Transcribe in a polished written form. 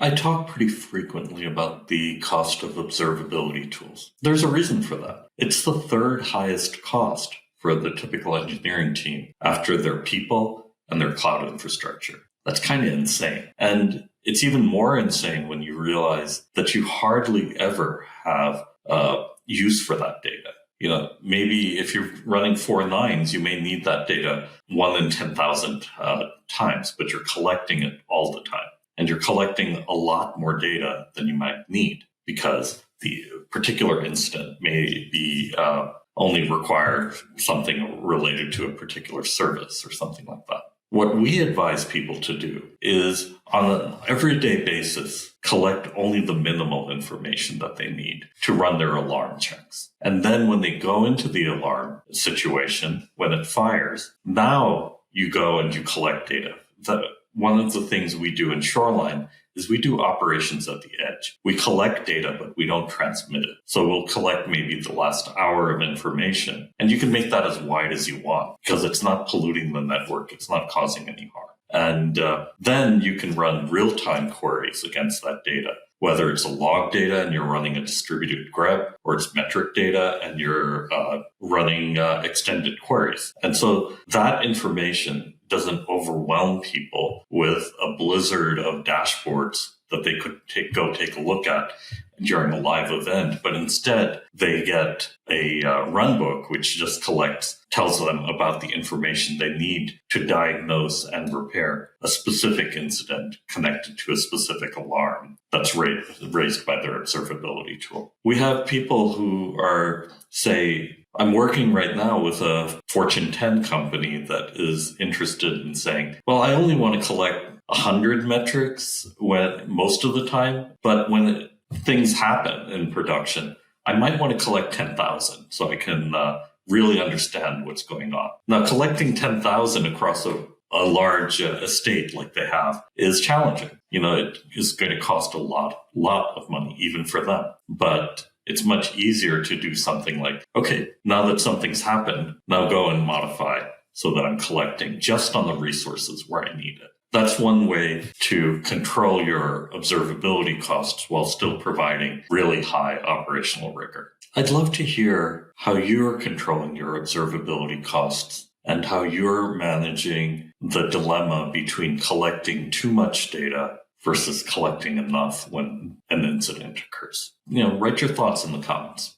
I talk pretty frequently about the cost of observability tools. There's a reason for that. It's the third highest cost for the typical engineering team after their people and their cloud infrastructure. That's kind of insane. And it's even more insane when you realize that you hardly ever have use for that data. Maybe if you're running 4 nines, you may need that data 1 in 10,000 times, but you're collecting it all the time. And you're collecting a lot more data than you might need because the particular incident may be only require something related to a particular service or something like that. What we advise people to do is on an everyday basis, collect only the minimal information that they need to run their alarm checks. And then when they go into the alarm situation, when it fires, now you go and you collect data. One of the things we do in Shoreline is we do operations at the edge. We collect data, but we don't transmit it. So we'll collect maybe the last hour of information, and you can make that as wide as you want because it's not polluting the network. It's not causing any harm. And then you can run real-time queries against that data, whether it's a log data and you're running a distributed grep, or it's metric data and you're running extended queries. And so that information doesn't overwhelm people with a blizzard of dashboards that they could take a look at during a live event, but instead they get a runbook which just tells them about the information they need to diagnose and repair a specific incident connected to a specific alarm that's raised by their observability tool. We have people who are, say, I'm working right now with a Fortune 10 company that is interested in saying, well, I only want to collect 100 metrics most of the time, but when things happen in production, I might want to collect 10,000 so I can really understand what's going on. Now, collecting 10,000 across a large estate like they have is challenging. It is going to cost a lot of money, even for them. But it's much easier to do something like, okay, now that something's happened, now go and modify so that I'm collecting just on the resources where I need it. That's one way to control your observability costs while still providing really high operational rigor. I'd love to hear how you're controlling your observability costs and how you're managing the dilemma between collecting too much data versus collecting enough when an incident occurs. Write your thoughts in the comments.